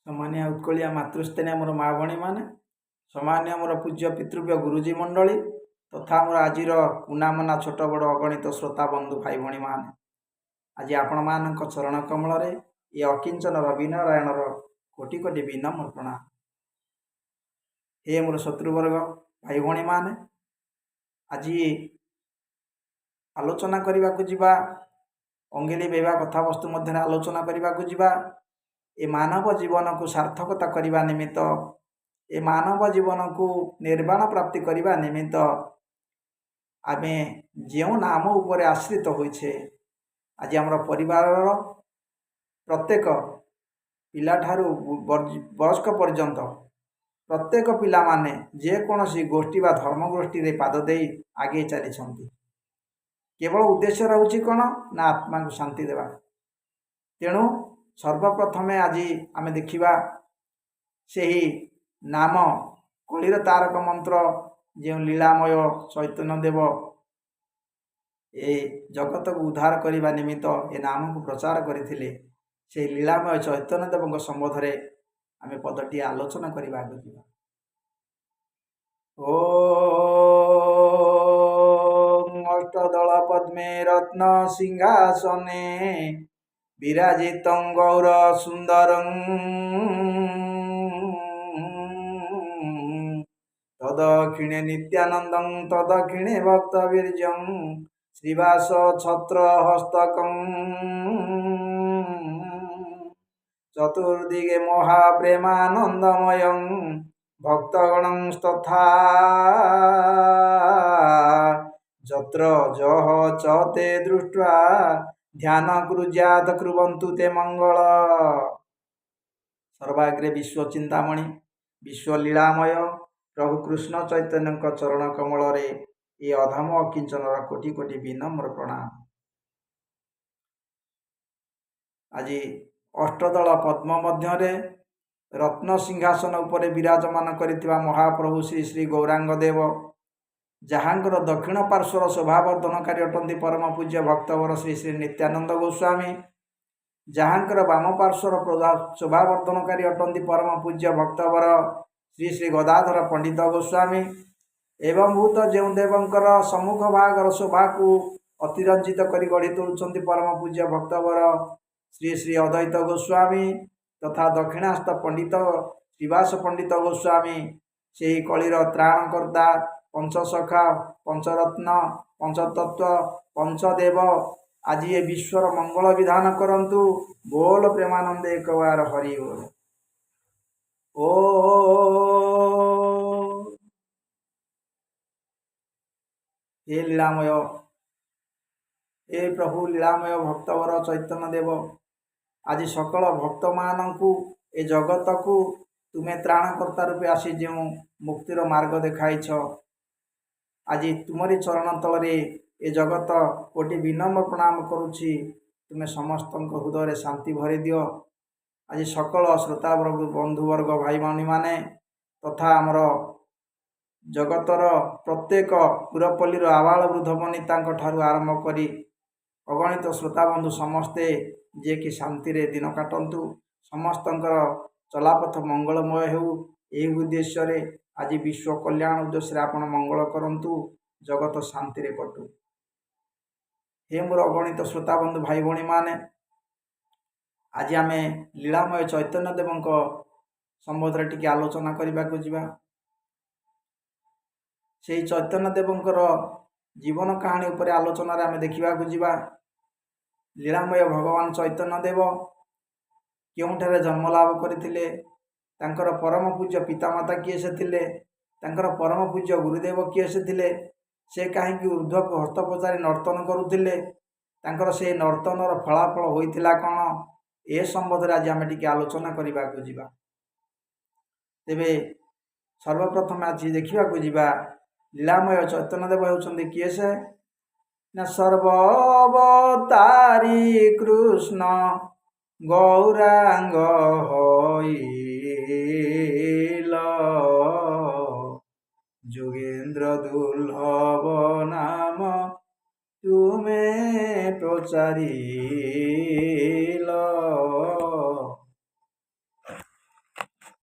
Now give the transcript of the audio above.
सम्मानिया उत्कलिया मातृस्थानीय मोर माँ भणी मैंने सम्मान्य मोर पूज्य पितृव्य गुरुजी मंडली तथा मोर आज कुनामना छोट बड़ अगणित श्रोता बंधु भाई भणी मैंने आज आपण मान चरण कमल ये अकिंचन रवि नारायण कोटि कोटि विनम्र प्रणाम। हे मोर शत्रुवर्ग भाई भणी मैंने आज आलोचना करने को जीवा अंगिली बेवा कथावस्तु मध्य आलोचना करने को जीवा ए मानव जीवन को सार्थकता करने निमित्त ए मानव जीवन को निर्वाण प्राप्ति करने निमित्त आमे जो नाम उपर आश्रित होइछे आज आमर परिवार प्रत्येक पिला ठारू वयस्क पर्यंत प्रत्येक पिला माने जेकोसी गोष्ठी बा धर्म गोष्ठी रे पाद दे आगे चली केवल उद्देश्य रोचे कौन ना आत्मा को शांति देवा। तेणु सर्वप्रथमे आज आमे देखिबा सेही नाम कलिर तारक मंत्र जो लीलामय चैतन्य देव ए जगत को उद्धार करने निमित्त ए नाम को प्रचार करथिले से लीलामय चैतन्य देव संबोध रे आमे पदटी आलोचना करबा आगु। ओ अष्टदल पद्मे रत्न सिंहासने विराजितं गौर सुंदरं तदक्षिणे नित्यानंदं तदक्षिणे भक्तवीर्यं श्रीवास छत्र हस्तकं चतुर्दिगे महाप्रेमानंदमयं भक्तगणं तथा जत्र जह च ते दृष्ट्वा ध्यान कुरुज्यात कुर्वन्तु ते मंगल। सर्वाग्रे विश्व चिंतामणि विश्व लीलामय प्रभु कृष्ण चैतन्य चरण कमल रे ये अधम अकिंचन कोटि कोटि विनम्र प्रणाम। आज अष्टदल पद्म मध्य रत्न सिंहासन उपरे विराजमान करिथिबा महाप्रभु श्री श्री गौरांग देव जहाँकर दक्षिण पार्श्वर शोभावर्धनकारी अटंती परम पूज्य भक्तवर श्री श्री नित्यानंद गोस्वामी जहाँकर वाम पार्श्वर शोभावर्धनकारी अटंती परम पूज्य भक्तवर श्री श्री गदाधर पंडित गोस्वामी एवं भूत जो देवंकर सम्मुख भागर शोभा को अतिरंजित कर गढ़ी तोलुंट परम पूज्य भक्तवर श्री श्री अद्वैत गोस्वामी तथा दक्षिणास्थ पंडित श्रीवास पंडित गोस्वामी से कलिर त्राणकर्ता पंचसखा पंचरत्न पंचतत्व पंचदेव आज ये विश्वर मंगल विधान करंतु। बोल प्रेमानंद एक बार हरि बोल। ओ हे लीलामय हे प्रभु लीलामय भक्तवर चैतन्य देव आज सकल भक्त मानू ए जगत को तुम्हें त्राणकर्ता रूपे आसी जो मुक्तिर मार्ग देखाइछ आज तुमरी चरण तल ए जगत कोटि विनम्र प्रणाम करुछि। तुम्हें समस्त हृदय शांति भरी दियो। आज सकल श्रोता बंधुवर्ग भाई भाई माने तथा आमर जगतर प्रत्येक पुरपल्लीर आबाल वृद्ध बनिता ठारू आरंभ करी अगणित श्रोता बंधु समस्ते जे कि शांति रे दिन काटंतु समस्तंकर चलापथ मंगलमय हो यही उद्देश्य रे आज विश्व कल्याण उद्देश्य आपण मंगल करंतु जगत शांति रे कटु। हे मोर अगणित श्रोता बंधु भाई भणी माने आज आमे लीलामय चैतन्य देवंक संबोध रे टिके आलोचना करबा को जीवा। से चैतन्य देवंकर जीवन कहानी उपरे आलोचना रे आमे देखिबा को जीवा। लीलामय भगवान चैतन्य देव क्योंठारे जन्म लाभ करथिले तांकर परम पूज्य पितामाता किए से थिले तांकर परम पूज्य गुरुदेव किए से थिले से कहीं ऊर्ध्व को हस्त पचारि नर्तन करुथिले तांकर से नर्तनर फलाफल होइथिला कौन ए संबंध आज आम टिके आलोचना करबा को जीवा। तेबे सर्वप्रथम आज देखा जीवा लीलामय चैतन्य देव होउछन्ति किए से न सर्वअवतारी कृष्ण गौरांग होइल जोगेन्द्र दुर्लभ नाम तुमे प्रचारिल